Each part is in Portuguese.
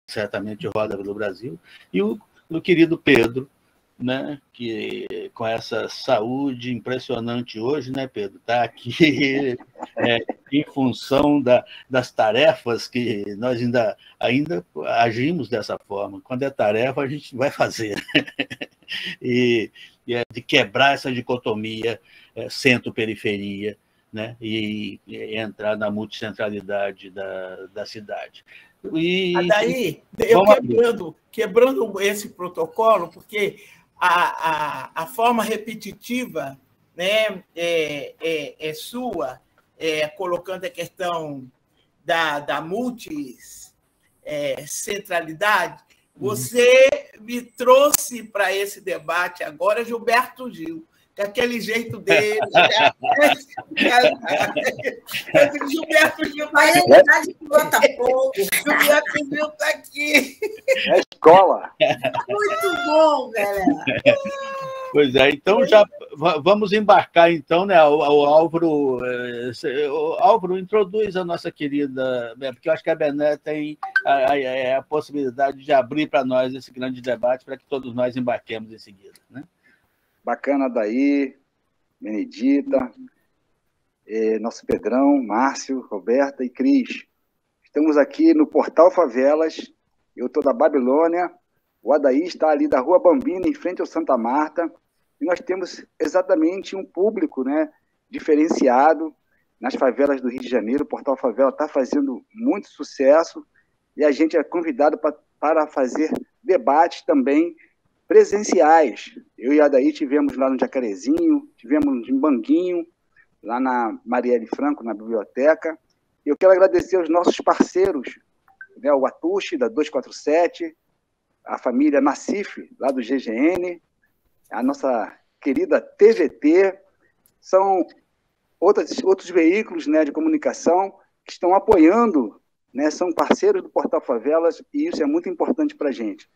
certamente roda pelo Brasil, e o querido Pedro, né, que com essa saúde impressionante hoje, né, Pedro? Está aqui em função das tarefas que nós ainda agimos dessa forma. Quando é tarefa, a gente vai fazer. E de quebrar essa dicotomia centro-periferia, né, e entrar na multicentralidade da cidade. Daí, eu quebrando esse protocolo, porque a forma repetitiva, né, é sua, colocando a questão da multicentralidade, você me trouxe para esse debate agora Gilberto Gil, com aquele jeito dele. Gilberto Gil está aqui. Gilberto Gil está aqui. É escola. Muito bom, galera. Pois é, então já vamos embarcar, então, né? O Álvaro introduz a nossa querida, porque eu acho que a Bené tem a possibilidade de abrir para nós esse grande debate para que todos nós embarquemos em seguida, né? Bacana daí, Benedita, nosso Pedrão, Márcio, Roberta e Cris. Estamos aqui no Portal Favelas, eu estou da Babilônia, o Adair está ali da Rua Bambina, em frente ao Santa Marta, e nós temos exatamente um público, né, diferenciado nas favelas do Rio de Janeiro. O Portal Favela está fazendo muito sucesso e a gente é convidado para fazer debates também presenciais. Eu e a Adair tivemos lá no Jacarezinho, tivemos em Banguinho, lá na Marielle Franco, na biblioteca. E eu quero agradecer aos nossos parceiros, né, o Atushi, da 247, a família Nassif, lá do GGN, a nossa querida TVT, são outros veículos, né, de comunicação que estão apoiando, né, são parceiros do Portal Favelas, e isso é muito importante para a gente.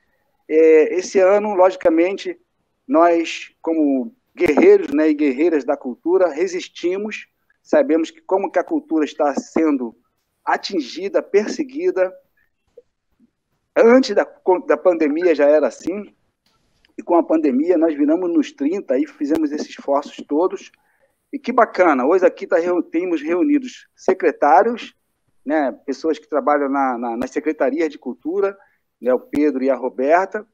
Esse ano, logicamente, nós, como guerreiros, né, e guerreiras da cultura, resistimos, sabemos que como que a cultura está sendo atingida, perseguida. Antes da pandemia já era assim, e com a pandemia nós viramos nos 30 e fizemos esses esforços todos. E que bacana, hoje aqui temos reunidos secretários, né, pessoas que trabalham nas secretarias de cultura, né, o Pedro e a Roberta.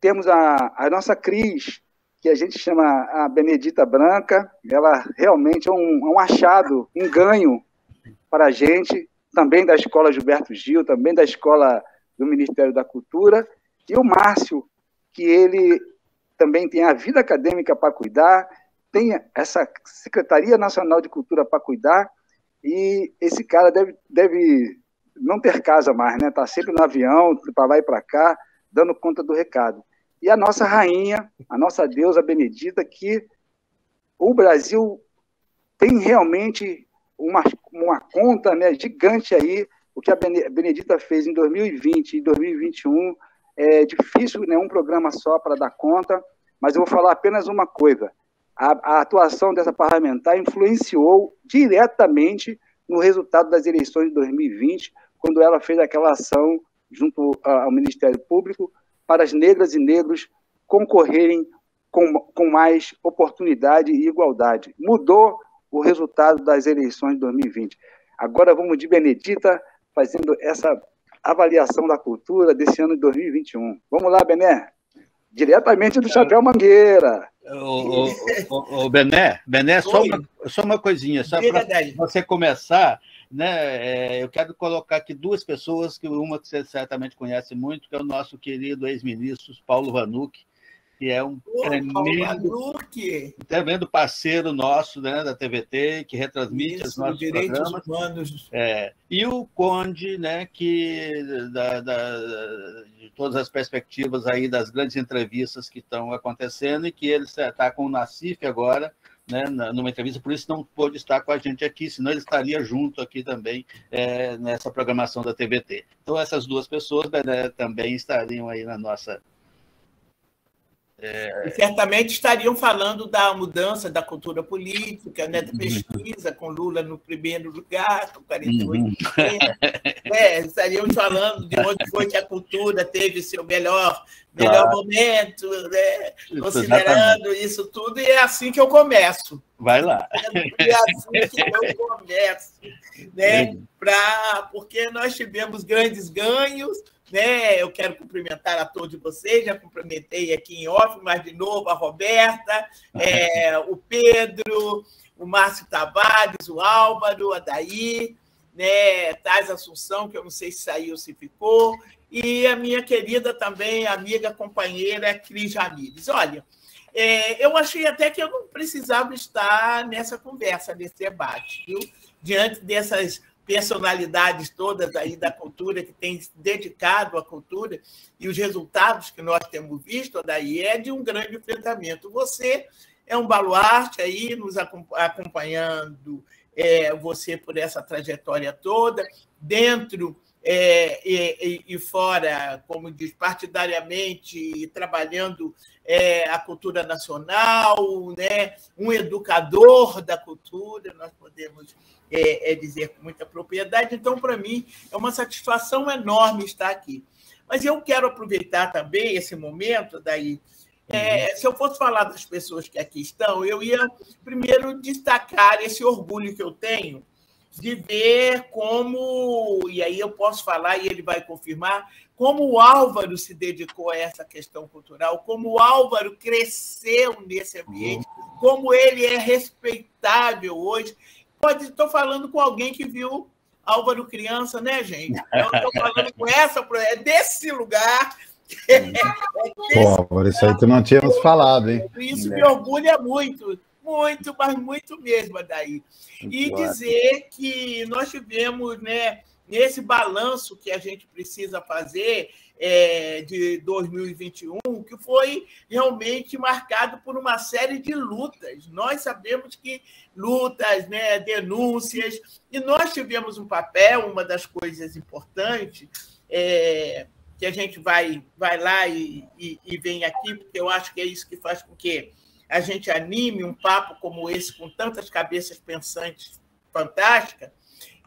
Temos a nossa Cris, que a gente chama a Benedita Branca, ela realmente é um achado, um ganho para a gente, também da Escola Gilberto Gil, também da Escola do Ministério da Cultura, e o Márcio, que ele também tem a vida acadêmica para cuidar, tem essa Secretaria Nacional de Cultura para cuidar, e esse cara deve não ter casa mais, né? Está sempre no avião, para lá e para cá, dando conta do recado. E a nossa rainha, a nossa deusa Benedita, que o Brasil tem realmente uma conta, né, gigante aí. O que a Benedita fez em 2020 e 2021 é difícil, né, um programa só para dar conta, mas eu vou falar apenas uma coisa. A atuação dessa parlamentar influenciou diretamente no resultado das eleições de 2020, quando ela fez aquela ação junto ao Ministério Público para as negras e negros concorrerem com mais oportunidade e igualdade. Mudou o resultado das eleições de 2020. Agora vamos de Benedita, fazendo essa avaliação da cultura desse ano de 2021. Vamos lá, Bené. Diretamente do Chapéu Mangueira. Bené, só uma coisinha, só para você começar, né? Eu quero colocar aqui duas pessoas, uma que você certamente conhece muito, que é o nosso querido ex-ministro Paulo Vanucci, que é um tremendo parceiro nosso, né, da TVT, que retransmite os nossos programas. Humanos. E o Conde, né, que de todas as perspectivas aí das grandes entrevistas que estão acontecendo, e que ele está com o Nassif agora, né, numa entrevista, por isso não pôde estar com a gente aqui, senão ele estaria junto aqui também nessa programação da TVT. Então, essas duas pessoas, né, também estariam aí na nossa... E certamente estariam falando da mudança da cultura política, né, da pesquisa, com Lula no primeiro lugar, com 48%. Estariam falando de onde foi que a cultura teve seu melhor momento, né, considerando isso tudo, e é assim que eu começo. Vai lá. É assim que eu começo, né, porque nós tivemos grandes ganhos, né? Eu quero cumprimentar a todos vocês, já cumprimentei aqui em off, mas de novo a Roberta, o Pedro, o Márcio Tavares, o Álvaro, a Daí, né? Tais Assunção, que eu não sei se saiu ou se ficou, e a minha querida também, amiga, companheira, Cris Ramírez. Olha, eu achei até que eu não precisava estar nessa conversa, nesse debate, viu? Diante dessas personalidades todas aí da cultura que têm se dedicado à cultura e os resultados que nós temos visto, daí é de um grande enfrentamento. Você é um baluarte aí, nos acompanhando, você por essa trajetória toda, dentro e fora, como diz, partidariamente, trabalhando a cultura nacional, né? Um educador da cultura, nós podemos dizer com muita propriedade. Então, para mim, é uma satisfação enorme estar aqui. Mas eu quero aproveitar também esse momento, daí, se eu fosse falar das pessoas que aqui estão, eu ia primeiro destacar esse orgulho que eu tenho de ver como, e aí eu posso falar e ele vai confirmar, como o Álvaro se dedicou a essa questão cultural, como o Álvaro cresceu nesse ambiente, como ele é respeitável hoje. Estou falando com alguém que viu Álvaro criança, né, gente? Eu estou falando com desse lugar. Álvaro, isso aí tu não tínhamos falado, hein? Isso me orgulha muito, muito, mas muito mesmo, daí. E dizer que nós tivemos, né, nesse balanço que a gente precisa fazer de 2021, que foi realmente marcado por uma série de lutas. Nós sabemos que lutas, né, denúncias, e nós tivemos um papel, uma das coisas importantes, que a gente vai lá e vem aqui, porque eu acho que é isso que faz com que a gente anime um papo como esse, com tantas cabeças pensantes fantásticas,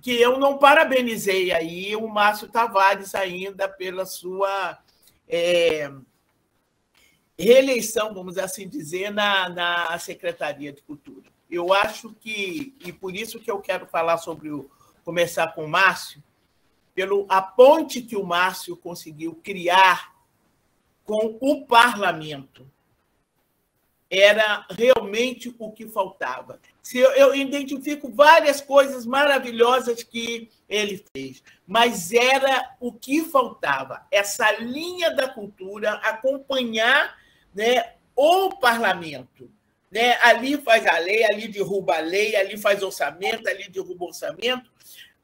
que eu não parabenizei aí o Márcio Tavares ainda pela sua reeleição, vamos assim dizer, na Secretaria de Cultura. Eu acho que, e por isso que eu quero falar começar com o Márcio, a ponte que o Márcio conseguiu criar com o parlamento. Era realmente o que faltava. Eu identifico várias coisas maravilhosas que ele fez, mas era o que faltava, essa linha da cultura acompanhar, né, o parlamento. Né? Ali faz a lei, ali derruba a lei, ali faz orçamento, ali derruba orçamento,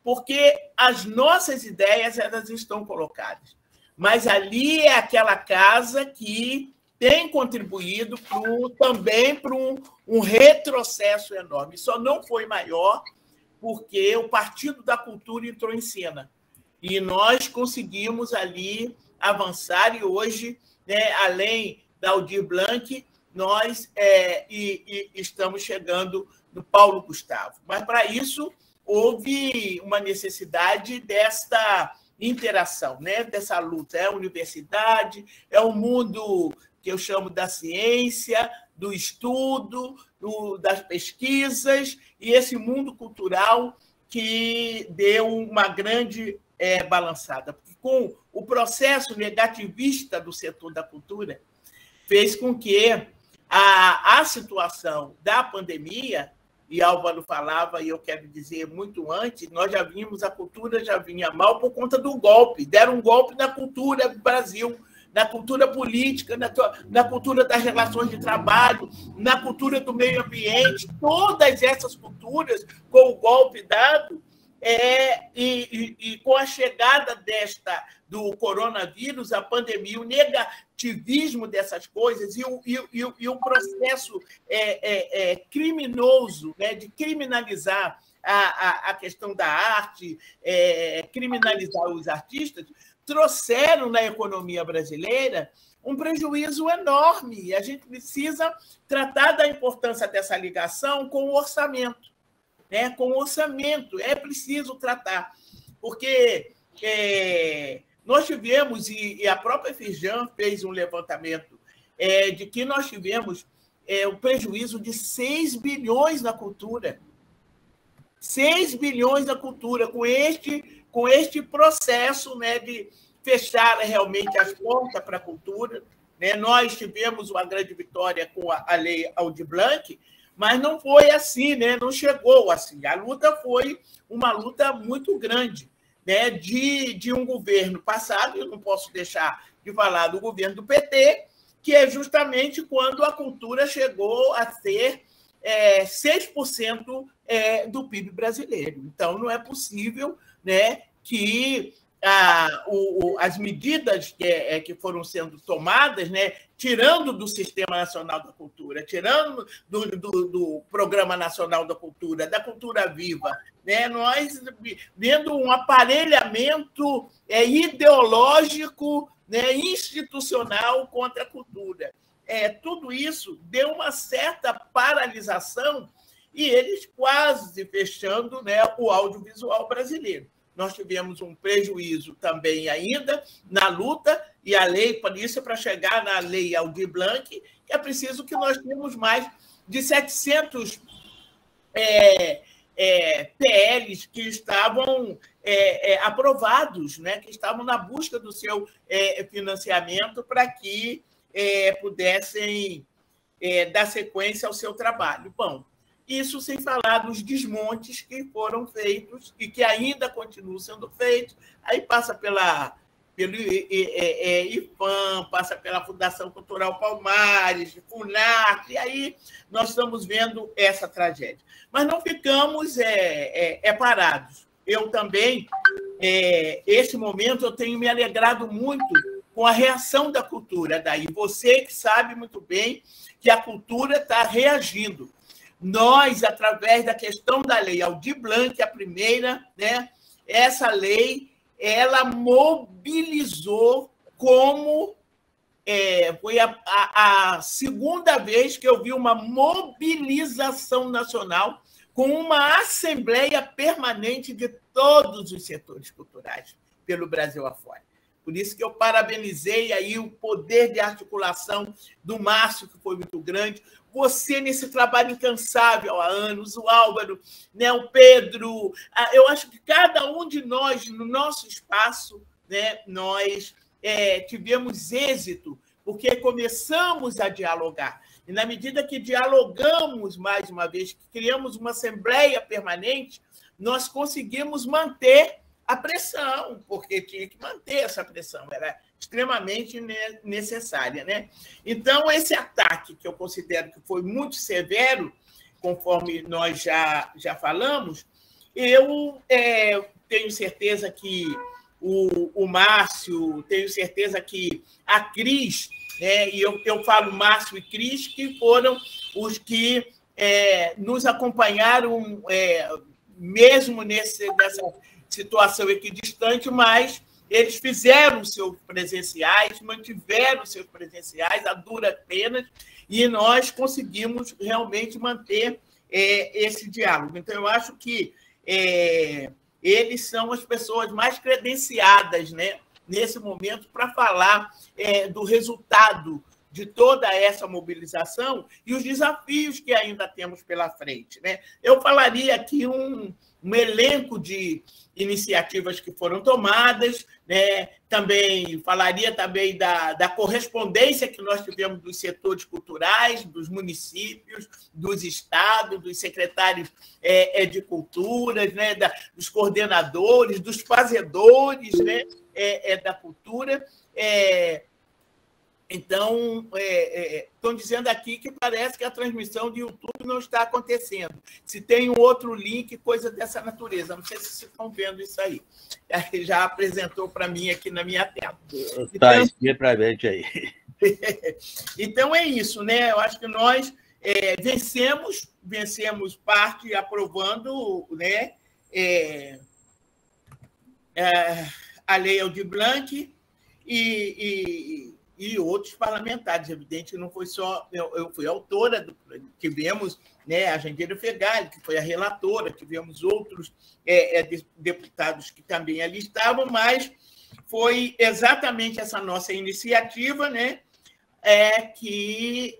porque as nossas ideias elas estão colocadas. Mas ali é aquela casa que tem contribuído também para um retrocesso enorme. Só não foi maior porque o Partido da Cultura entrou em cena. E nós conseguimos ali avançar, e hoje, né, além da Aldir Blanc, nós estamos chegando no Paulo Gustavo. Mas, para isso, houve uma necessidade desta interação, né, dessa luta. É a universidade, é o mundo que eu chamo da ciência, do estudo, das pesquisas, e esse mundo cultural que deu uma grande balançada. Porque com o processo negativista do setor da cultura, fez com que a situação da pandemia, e Álvaro falava, e eu quero dizer muito antes, a cultura já vinha mal por conta do golpe. Deram um golpe na cultura do Brasil, na cultura política, na cultura das relações de trabalho, na cultura do meio ambiente, todas essas culturas, com o golpe dado, e com a chegada do coronavírus, a pandemia, o negativismo dessas coisas e o processo criminoso, né, de criminalizar a questão da arte, criminalizar os artistas, trouxeram na economia brasileira um prejuízo enorme. A gente precisa tratar da importância dessa ligação com o orçamento, né? Com o orçamento é preciso tratar, porque nós tivemos, e a própria Firjan fez um levantamento de que nós tivemos o prejuízo de 6 bilhões na cultura. 6 bilhões na cultura, com este processo, né, de fechar realmente as portas para a cultura, né? Nós tivemos uma grande vitória com a Lei Aldir Blanc, mas não foi assim, né? Não chegou assim. A luta foi uma luta muito grande, né? De um governo passado, eu não posso deixar de falar do governo do PT, que é justamente quando a cultura chegou a ser 6% do PIB brasileiro. Então, não é possível, né, que as medidas que foram sendo tomadas, né, tirando do Sistema Nacional da Cultura, tirando do Programa Nacional da Cultura Viva, né, nós vendo um aparelhamento ideológico, né, institucional contra a cultura. Tudo isso deu uma certa paralisação e eles quase fechando, né, o audiovisual brasileiro. Nós tivemos um prejuízo também ainda na luta, e a lei, por isso, para chegar na Lei Aldir Blanc, é preciso que nós tenhamos mais de 700 PLs que estavam aprovados, né, que estavam na busca do seu financiamento para que pudessem dar sequência ao seu trabalho. Bom, isso sem falar dos desmontes que foram feitos e que ainda continuam sendo feitos. Aí passa pelo IFAM, passa pela Fundação Cultural Palmares, FUNARTE, e aí nós estamos vendo essa tragédia. Mas não ficamos parados. Eu também, esse momento, eu tenho me alegrado muito com a reação da cultura. Daí você que sabe muito bem que a cultura está reagindo. Nós, através da questão da Lei Aldir Blanc, a primeira, né, essa lei, ela mobilizou como... foi a segunda vez que eu vi uma mobilização nacional com uma assembleia permanente de todos os setores culturais pelo Brasil afora. Por isso que eu parabenizei aí o poder de articulação do Márcio, que foi muito grande, você nesse trabalho incansável há anos, o Álvaro, né, o Pedro. Eu acho que cada um de nós, no nosso espaço, né, nós tivemos êxito, porque começamos a dialogar. E, na medida que dialogamos, mais uma vez, que criamos uma assembleia permanente, nós conseguimos manter a pressão, porque tinha que manter essa pressão, era extremamente necessária, né? Então, esse ataque, que eu considero que foi muito severo, conforme nós já falamos, eu tenho certeza que o Márcio, tenho certeza que a Cris, e eu falo Márcio e Cris, que foram os que nos acompanharam, mesmo nessa situação equidistante, mas eles fizeram seus presenciais, mantiveram seus presenciais a duras penas, e nós conseguimos realmente manter esse diálogo. Então, eu acho que eles são as pessoas mais credenciadas, né, nesse momento para falar do resultado de toda essa mobilização e os desafios que ainda temos pela frente, né? Eu falaria aqui um elenco de iniciativas que foram tomadas, né? Falaria também da correspondência que nós tivemos dos setores culturais, dos municípios, dos estados, dos secretários de culturas, né? Dos coordenadores, dos fazedores, né? Da cultura. Então, estão dizendo aqui que parece que a transmissão de YouTube não está acontecendo. Se tem um outro link, coisa dessa natureza. Não sei se vocês estão vendo isso aí. Já apresentou para mim aqui na minha tela. Está, explica para a gente aí. Então, é isso, né? Eu acho que nós vencemos parte aprovando, né? a Lei Aldir Blanc e outros parlamentares. Evidente que não foi só... Eu fui autora, tivemos, né, a Jandira Fegali, que foi a relatora, tivemos outros deputados que também ali estavam, mas foi exatamente essa nossa iniciativa, né, que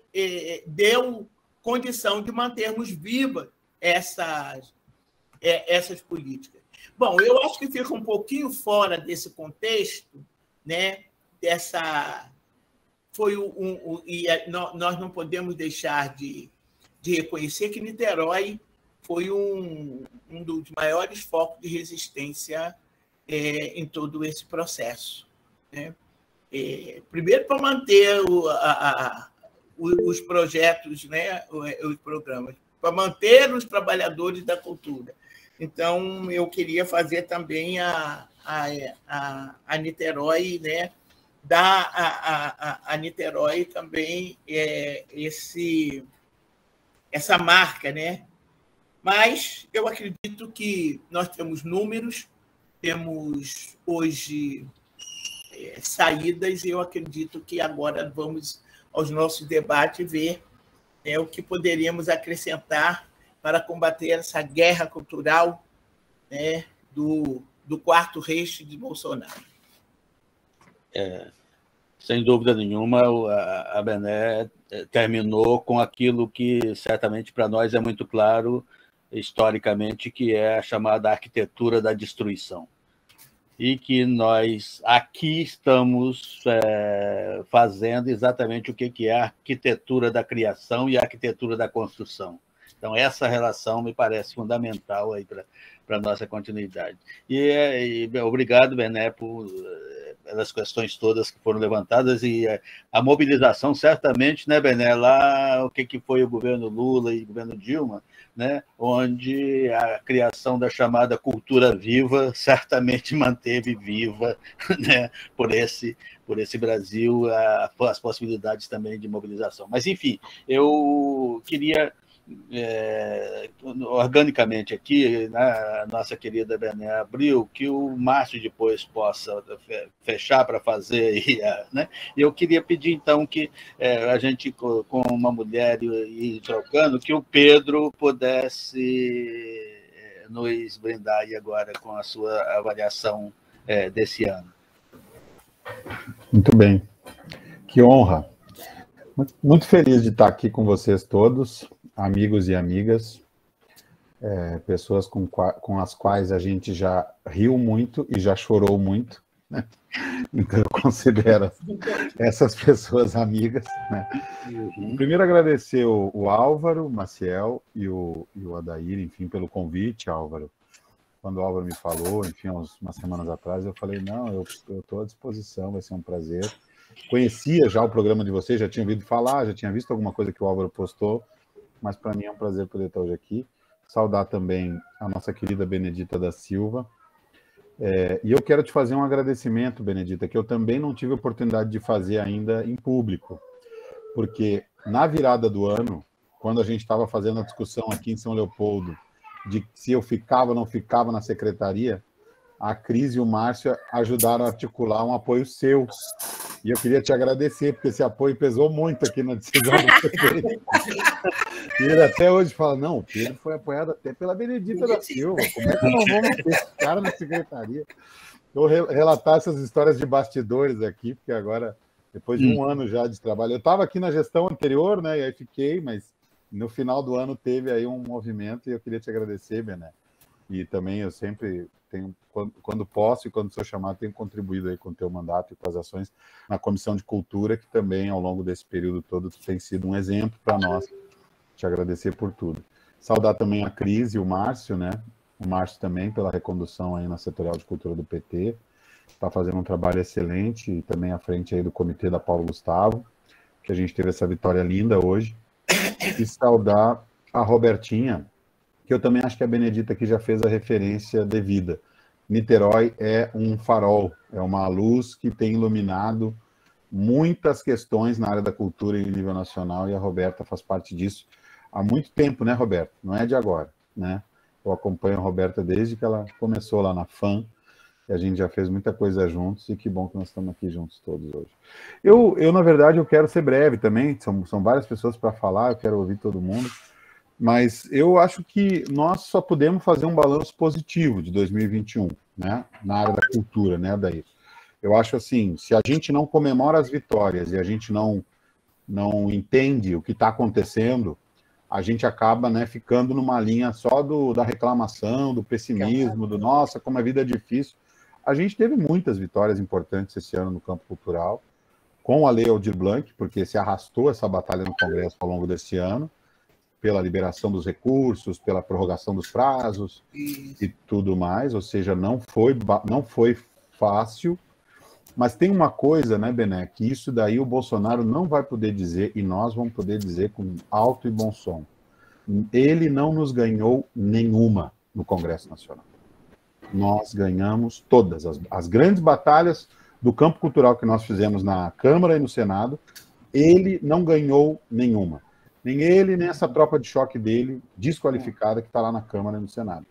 deu condição de mantermos vivas essas políticas. Bom, eu acho que fica um pouquinho fora desse contexto, né, nós não podemos deixar de reconhecer que Niterói foi um dos maiores focos de resistência em todo esse processo, né? Primeiro, para manter os projetos, né, os programas, para manter os trabalhadores da cultura. Então, eu queria fazer também a Niterói, né, dar a Niterói também essa marca, né? Mas eu acredito que nós temos números, temos hoje saídas, e eu acredito que agora vamos aos nossos debates ver o que poderíamos acrescentar para combater essa guerra cultural, né, do quarto reich de Bolsonaro. Sem dúvida nenhuma, a Bené terminou com aquilo que certamente para nós é muito claro historicamente, que é a chamada arquitetura da destruição. E que nós aqui estamos fazendo exatamente o que é a arquitetura da criação e a arquitetura da construção. Então, essa relação me parece fundamental para a nossa continuidade. E obrigado, Bené, pelas questões todas que foram levantadas, e a mobilização, certamente, né, Bené, lá o que foi o governo Lula e o governo Dilma, né, onde a criação da chamada cultura viva certamente manteve viva, né, por esse Brasil as possibilidades também de mobilização. Mas, enfim, eu queria... organicamente aqui, né, a nossa querida Bené abriu, que o Márcio depois possa fechar para fazer aí, né? E eu queria pedir, então, que a gente, com uma mulher e trocando, que o Pedro pudesse nos brindar aí agora com a sua avaliação desse ano. Muito bem. Que honra. Muito feliz de estar aqui com vocês todos, amigos e amigas, pessoas com as quais a gente já riu muito e já chorou muito, né? Então eu considero essas pessoas amigas, né? Primeiro agradecer o Álvaro, Maciel e o Adair, enfim, pelo convite, Álvaro. Quando o Álvaro me falou, enfim, umas semanas atrás, eu falei, não, eu estou à disposição, vai ser um prazer. Conhecia já o programa de vocês, já tinha ouvido falar, já tinha visto alguma coisa que o Álvaro postou, mas para mim é um prazer poder estar hoje aqui. Saudar também a nossa querida Benedita da Silva. E eu quero te fazer um agradecimento, Benedita, que eu também não tive oportunidade de fazer ainda em público, porque na virada do ano, quando a gente estava fazendo a discussão aqui em São Leopoldo, de se eu ficava ou não ficava na secretaria, a Cris e o Márcio ajudaram a articular um apoio seu. E eu queria te agradecer, porque esse apoio pesou muito aqui na decisão do prefeito. E ele até hoje fala, não, o Pedro foi apoiado até pela Benedita da Silva, como é que não vamos ter esse cara na secretaria? Eu vou relatar essas histórias de bastidores aqui, porque agora, depois de um ano já de trabalho, eu estava aqui na gestão anterior, né, e aí fiquei, mas no final do ano teve aí um movimento, e eu queria te agradecer, Bené. E também eu sempre tenho, quando posso e quando sou chamado, tenho contribuído aí com o teu mandato e com as ações na Comissão de Cultura, que também, ao longo desse período todo, tem sido um exemplo para nós. Te agradecer por tudo. Saudar também a Cris e o Márcio, né? O Márcio também, pela recondução aí na Setorial de Cultura do PT. Está fazendo um trabalho excelente, e também à frente aí do comitê da Paulo Gustavo, que a gente teve essa vitória linda hoje. E saudar a Robertinha, que eu também acho que a Benedita aqui já fez a referência devida. Niterói é um farol, é uma luz que tem iluminado muitas questões na área da cultura em nível nacional, e a Roberta faz parte disso há muito tempo, né, Roberta? Não é de agora, né? Eu acompanho a Roberta desde que ela começou lá na FAM, e a gente já fez muita coisa juntos, e que bom que nós estamos aqui juntos todos hoje. Eu na verdade, eu quero ser breve também, são várias pessoas para falar, eu quero ouvir todo mundo, mas eu acho que nós só podemos fazer um balanço positivo de 2021, né, na área da cultura, né, Adair? Eu acho assim, se a gente não comemora as vitórias e a gente não entende o que está acontecendo, a gente acaba, né, ficando numa linha só da reclamação, do pessimismo, do nossa, como a vida é difícil. A gente teve muitas vitórias importantes esse ano no campo cultural, com a Lei Aldir Blanc, porque se arrastou essa batalha no Congresso ao longo desse ano, pela liberação dos recursos, pela prorrogação dos prazos e tudo mais, ou seja, não foi fácil, mas tem uma coisa, né, Bené, que isso daí o Bolsonaro não vai poder dizer, e nós vamos poder dizer com alto e bom som. Ele não nos ganhou nenhuma no Congresso Nacional. Nós ganhamos todas as grandes batalhas do campo cultural que nós fizemos na Câmara e no Senado, ele não ganhou nenhuma. Nem ele, nem essa tropa de choque dele, desqualificada, que está lá na Câmara e no Senado.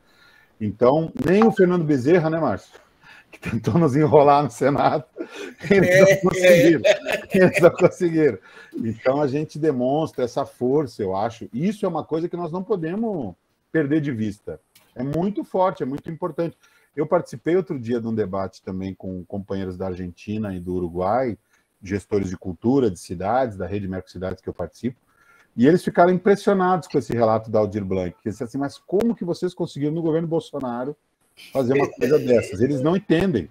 Então, nem o Fernando Bezerra, né, Márcio? Que tentou nos enrolar no Senado, eles não conseguiram. Então, a gente demonstra essa força, eu acho. Isso é uma coisa que nós não podemos perder de vista. É muito forte, é muito importante. Eu participei outro dia de um debate também com companheiros da Argentina e do Uruguai, gestores de cultura, de cidades, da rede Mercocidades que eu participo, e eles ficaram impressionados com esse relato da Aldir Blanc. Eles disseram assim, mas como que vocês conseguiram no governo Bolsonaro fazer uma coisa dessas? Eles não entendem.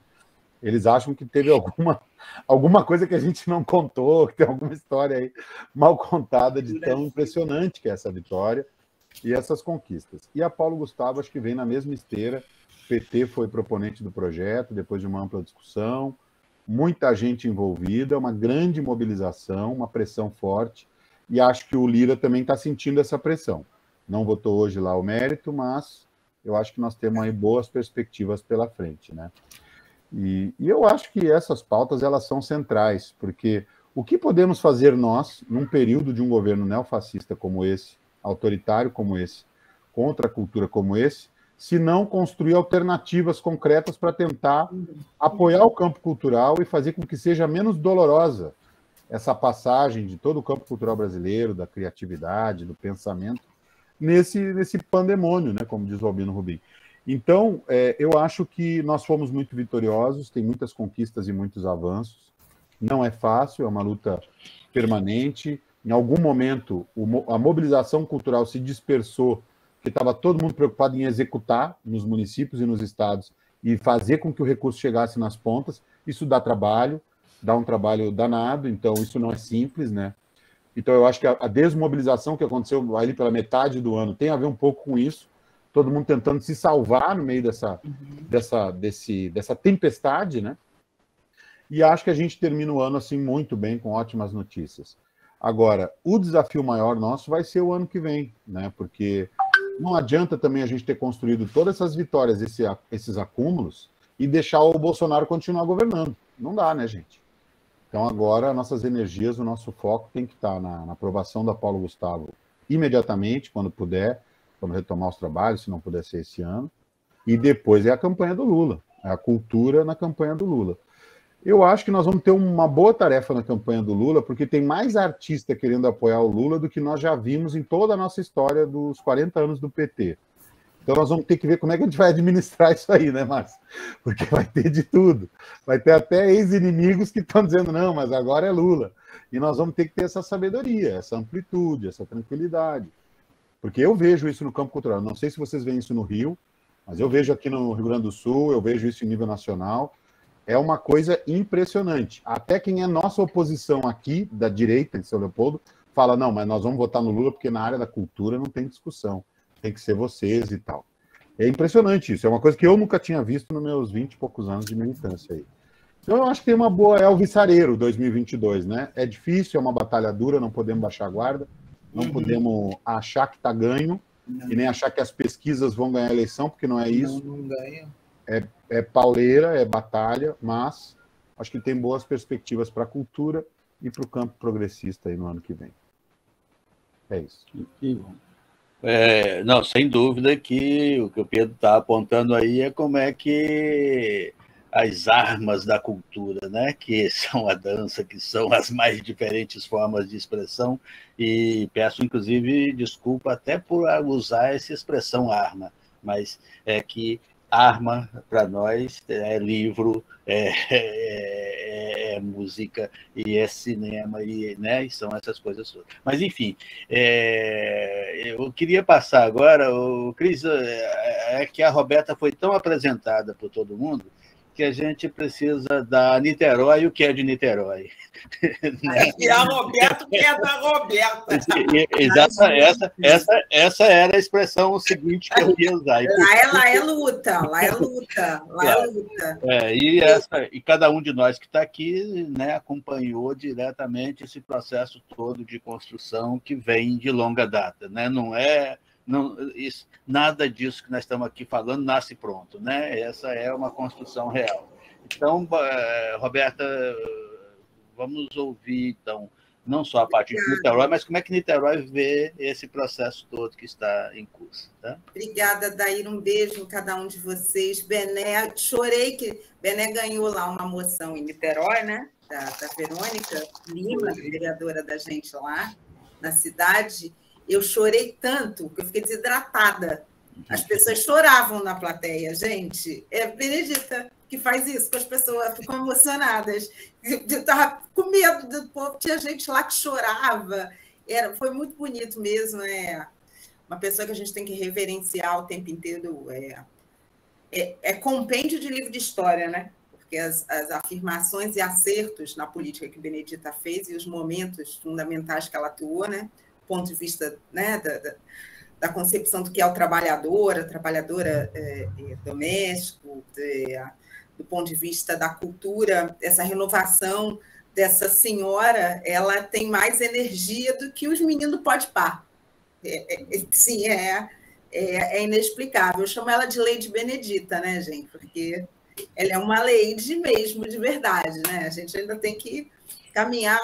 Eles acham que teve alguma coisa que a gente não contou, que tem alguma história aí mal contada de tão impressionante que é essa vitória e essas conquistas. E a Paulo Gustavo, acho que vem na mesma esteira. O PT foi proponente do projeto, depois de uma ampla discussão, muita gente envolvida, uma grande mobilização, uma pressão forte, e acho que o Lira também está sentindo essa pressão. Não votou hoje lá o mérito, mas eu acho que nós temos aí boas perspectivas pela frente, né? E eu acho que essas pautas, elas são centrais, porque o que podemos fazer nós, num período de um governo neofascista como esse, autoritário como esse, contra a cultura como esse, se não construir alternativas concretas para tentar apoiar o campo cultural e fazer com que seja menos dolorosa essa passagem de todo o campo cultural brasileiro, da criatividade, do pensamento, nesse pandemônio, né, como diz o Albino Rubim. Então, eu acho que nós fomos muito vitoriosos, tem muitas conquistas e muitos avanços. Não é fácil, é uma luta permanente. Em algum momento, a mobilização cultural se dispersou, porque estava todo mundo preocupado em executar nos municípios e nos estados e fazer com que o recurso chegasse nas pontas. Isso dá trabalho, dá um trabalho danado, então isso não é simples, né? Então, eu acho que a desmobilização que aconteceu ali pela metade do ano tem a ver um pouco com isso, todo mundo tentando se salvar no meio dessa tempestade, né? E acho que a gente termina o ano assim muito bem, com ótimas notícias. Agora, o desafio maior nosso vai ser o ano que vem, né? Porque não adianta também a gente ter construído todas essas vitórias, esses acúmulos, e deixar o Bolsonaro continuar governando. Não dá, né, gente? Então, agora, nossas energias, o nosso foco tem que estar na aprovação da Paulo Gustavo imediatamente, quando puder, quando retomar os trabalhos, se não puder ser esse ano. E depois é a campanha do Lula, é a cultura na campanha do Lula. Eu acho que nós vamos ter uma boa tarefa na campanha do Lula, porque tem mais artista querendo apoiar o Lula do que nós já vimos em toda a nossa história dos 40 anos do PT. Então nós vamos ter que ver como é que a gente vai administrar isso aí, né, Márcio? Porque vai ter de tudo. Vai ter até ex-inimigos que estão dizendo, não, mas agora é Lula. E nós vamos ter que ter essa sabedoria, essa amplitude, essa tranquilidade. Porque eu vejo isso no campo cultural. Não sei se vocês veem isso no Rio, mas eu vejo aqui no Rio Grande do Sul, eu vejo isso em nível nacional. É uma coisa impressionante. Até quem é nossa oposição aqui, da direita de São Leopoldo, fala, não, mas nós vamos votar no Lula porque na área da cultura não tem discussão. Tem que ser vocês e tal. É impressionante isso. É uma coisa que eu nunca tinha visto nos meus 20 e poucos anos de militância aí. Então eu acho que tem uma boa... É o viçareiro 2022, né? É difícil, é uma batalha dura, não podemos baixar a guarda, não podemos achar que está ganho, e nem achar que as pesquisas vão ganhar a eleição, porque não é isso. Não ganha. É pauleira, é batalha, mas acho que tem boas perspectivas para a cultura e para o campo progressista aí no ano que vem. É isso. Que bom. Não, sem dúvida que o Pedro está apontando aí é como é que as armas da cultura, né? Que são a dança, que são as mais diferentes formas de expressão, e peço, inclusive, desculpa até por usar essa expressão arma, mas é que arma, para nós, é livro, é música, e é cinema, né? E são essas coisas todas. Mas, enfim, eu queria passar agora, Cris, é que a Roberta foi tão apresentada por todo mundo que a gente precisa da Niterói, o que é de Niterói. Né? E a Roberta, que é da Roberta. Essa era a expressão seguinte que eu ia usar. Lá é luta. E cada um de nós que está aqui, né, acompanhou diretamente esse processo todo de construção que vem de longa data. Né? Nada disso que nós estamos aqui falando nasce pronto, né? Essa é uma construção real. Então, Roberta, vamos ouvir, então, não só a parte de Niterói, mas como é que Niterói vê esse processo todo que está em curso. Tá? Obrigada, Daíra. Um beijo em cada um de vocês. Bené, chorei que Bené ganhou lá uma moção em Niterói, né? Da Verônica Lima, vereadora da gente lá na cidade. Eu chorei tanto que eu fiquei desidratada. As pessoas choravam na plateia. Gente, é Benedita que faz isso, que as pessoas ficam emocionadas. Eu estava com medo do povo, tinha gente lá que chorava. Foi muito bonito mesmo. Uma pessoa que a gente tem que reverenciar o tempo inteiro. É compêndio de livro de história, né? Porque as afirmações e acertos na política que Benedita fez e os momentos fundamentais que ela atuou, né? Do ponto de vista, né, da concepção do que é o trabalhador, a trabalhadora doméstico, do ponto de vista da cultura, essa renovação dessa senhora, ela tem mais energia do que os meninos pode par. Sim, é inexplicável. Eu chamo ela de Lady Benedita, né, gente? Porque ela é uma lady mesmo, de verdade, né? A gente ainda tem que caminhar,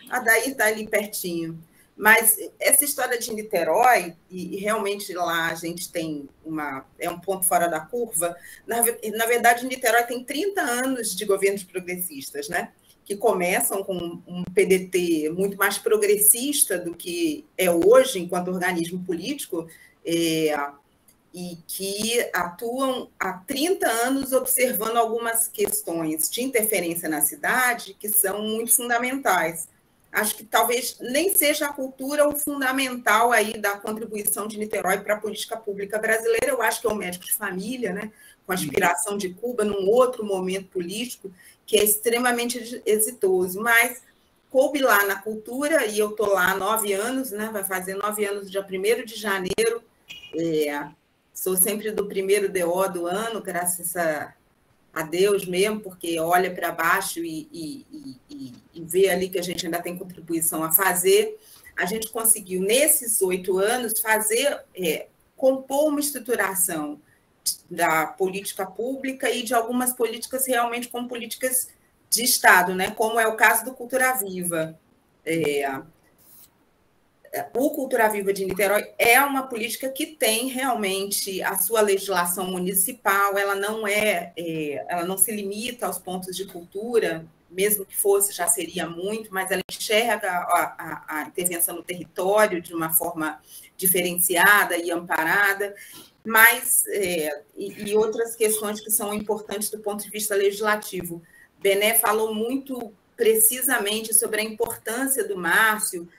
a daí está ali pertinho. Mas essa história de Niterói, e realmente lá a gente tem um ponto fora da curva, na verdade, Niterói tem 30 anos de governos progressistas, né? Que começam com um PDT muito mais progressista do que é hoje, enquanto organismo político, e que atuam há 30 anos observando algumas questões de interferência na cidade que são muito fundamentais. Acho que talvez nem seja a cultura o fundamental aí da contribuição de Niterói para a política pública brasileira. Eu acho que é o médico de família, né? Com a inspiração de Cuba, num outro momento político, que é extremamente exitoso. Mas coube lá na cultura, e eu estou lá há 9 anos, né? Vai fazer 9 anos, dia 1º de janeiro. Sou sempre do primeiro DO do ano, graças a Deus mesmo, porque olha para baixo e vê ali que a gente ainda tem contribuição a fazer. A gente conseguiu, nesses 8 anos, compor uma estruturação da política pública e de algumas políticas realmente como políticas de Estado, né? Como é o caso do Cultura Viva. O Cultura Viva de Niterói é uma política que tem realmente a sua legislação municipal, ela não se limita aos pontos de cultura, mesmo que fosse, já seria muito, mas ela enxerga a intervenção no território de uma forma diferenciada e amparada, mas e outras questões que são importantes do ponto de vista legislativo. Bené falou muito precisamente sobre a importância do Márcio,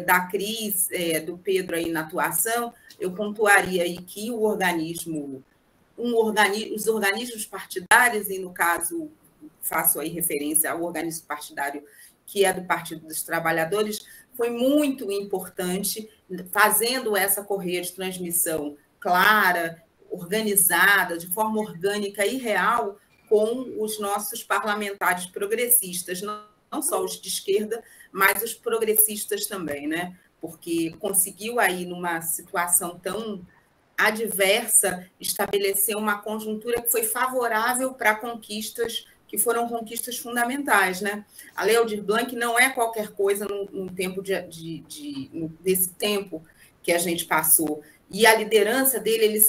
da Cris, do Pedro aí na atuação. Eu pontuaria aí que os organismos partidários, e no caso faço aí referência ao organismo partidário que é do Partido dos Trabalhadores, foi muito importante, fazendo essa correia de transmissão clara, organizada, de forma orgânica e real, com os nossos parlamentares progressistas, não só os de esquerda, mas os progressistas também, né? Porque conseguiu aí, numa situação tão adversa, estabelecer uma conjuntura que foi favorável para conquistas que foram conquistas fundamentais, né? A Lei Aldir Blanc não é qualquer coisa no tempo desse tempo que a gente passou. E a liderança dele,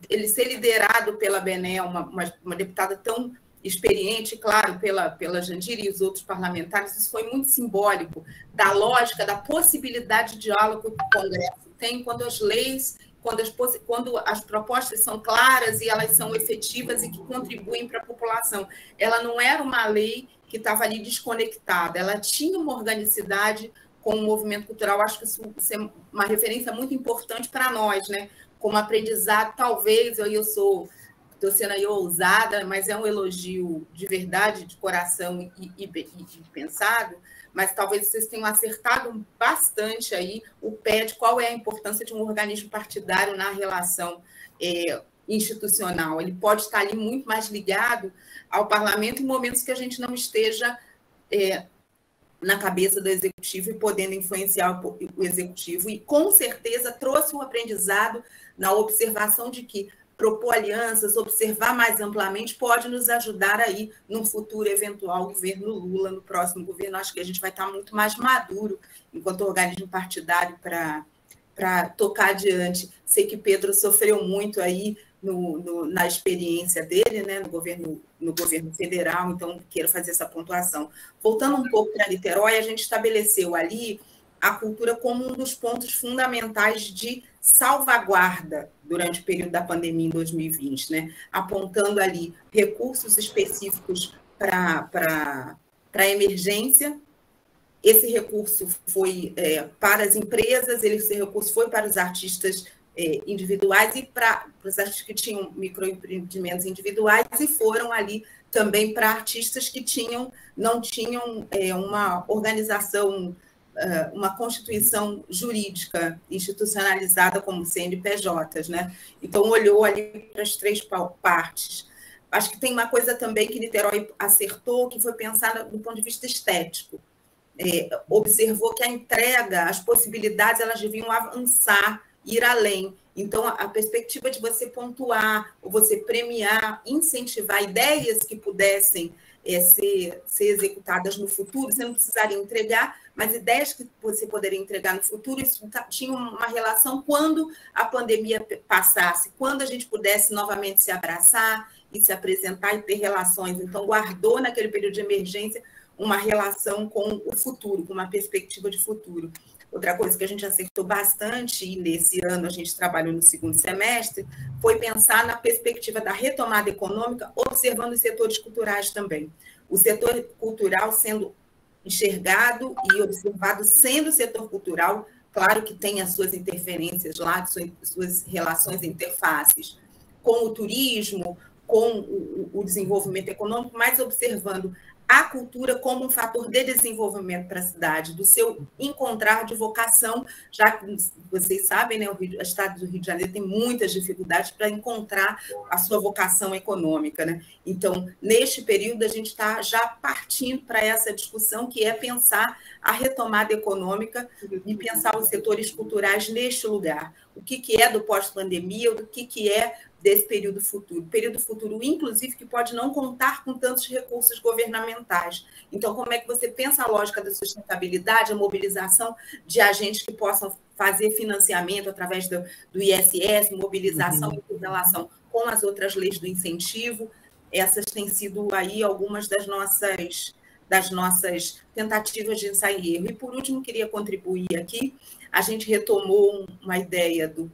ele ser liderado pela Bené, uma deputada tão experiente, claro, pela Jandira e os outros parlamentares, isso foi muito simbólico da lógica, da possibilidade de diálogo que o Congresso tem quando as leis, quando as propostas são claras e elas são efetivas e que contribuem para a população. Ela não era uma lei que estava ali desconectada, ela tinha uma organicidade com o movimento cultural. Acho que isso é uma referência muito importante para nós, né? Como aprendizado, talvez, estou sendo aí ousada, mas é um elogio de verdade, de coração e pensado, mas talvez vocês tenham acertado bastante aí o pé de qual é a importância de um organismo partidário na relação institucional. Ele pode estar ali muito mais ligado ao parlamento em momentos que a gente não esteja na cabeça do executivo e podendo influenciar o executivo. E, com certeza, trouxe um aprendizado na observação de que propor alianças, observar mais amplamente, pode nos ajudar aí num futuro eventual governo Lula, no próximo governo. Acho que a gente vai estar muito mais maduro enquanto organismo partidário para tocar adiante. Sei que Pedro sofreu muito aí na experiência dele, né, no governo federal, então quero fazer essa pontuação. Voltando um pouco para Niterói, a gente estabeleceu ali a cultura como um dos pontos fundamentais de salvaguarda durante o período da pandemia em 2020, né? Apontando ali recursos específicos para a emergência. Esse recurso foi para as empresas, esse recurso foi para os artistas individuais e para os artistas que tinham microempreendimentos individuais, e foram ali também para artistas que não tinham uma organização, uma constituição jurídica institucionalizada como CNPJs, né? Então, olhou ali para as três partes. Acho que tem uma coisa também que Niterói acertou, que foi pensar do ponto de vista estético. Observou que a entrega, as possibilidades, elas deviam avançar, ir além. Então, a perspectiva de você pontuar, ou você premiar, incentivar ideias que pudessem ser executadas no futuro, você não precisaria entregar, mas ideias que você poderia entregar no futuro, isso tinha uma relação quando a pandemia passasse, quando a gente pudesse novamente se abraçar e se apresentar e ter relações. Então, guardou naquele período de emergência uma relação com o futuro, com uma perspectiva de futuro. Outra coisa que a gente acertou bastante, e nesse ano a gente trabalhou no segundo semestre, foi pensar na perspectiva da retomada econômica, observando os setores culturais também. O setor cultural sendo enxergado e observado sendo o setor cultural, claro que tem as suas interferências lá, suas relações, interfaces com o turismo, com o desenvolvimento econômico, mas observando a cultura como um fator de desenvolvimento para a cidade, do seu encontrar de vocação, já que vocês sabem, né, o estado do Rio de Janeiro tem muitas dificuldades para encontrar a sua vocação econômica, né? Então, neste período, a gente está já partindo para essa discussão, que é pensar a retomada econômica e pensar os setores culturais neste lugar. O que é do pós-pandemia, o que é desse período futuro, inclusive, que pode não contar com tantos recursos governamentais. Então, como é que você pensa a lógica da sustentabilidade, a mobilização de agentes que possam fazer financiamento através do ISS, mobilização em relação com as outras leis do incentivo? Essas têm sido aí algumas das nossas tentativas de ensaio e erro. E, por último, queria contribuir aqui, a gente retomou uma ideia do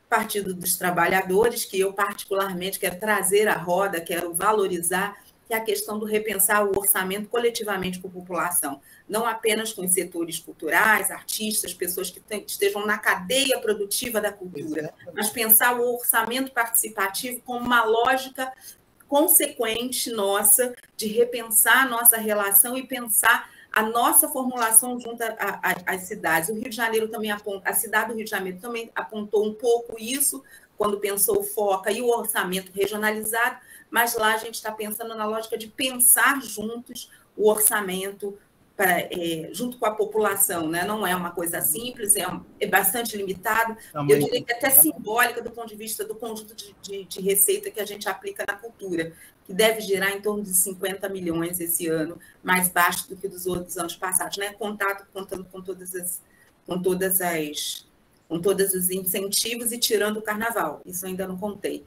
Partido dos Trabalhadores, que eu particularmente quero trazer à roda, quero valorizar, que é a questão do repensar o orçamento coletivamente com a população, não apenas com os setores culturais, artistas, pessoas que estejam na cadeia produtiva da cultura, mas pensar o orçamento participativo como uma lógica consequente nossa de repensar a nossa relação e pensar a nossa formulação junto às cidades. O Rio de Janeiro também a cidade do Rio de Janeiro também apontou um pouco isso quando pensou o FOCA e o orçamento regionalizado, mas lá a gente está pensando na lógica de pensar juntos o orçamento junto com a população, né? Não é uma coisa simples, é bastante limitado, eu diria que até simbólica do ponto de vista do conjunto de receita que a gente aplica na cultura, que deve girar em torno de 50 milhões esse ano, mais baixo do que dos outros anos passados, né? Contando com todos os incentivos e tirando o carnaval, isso ainda não contei.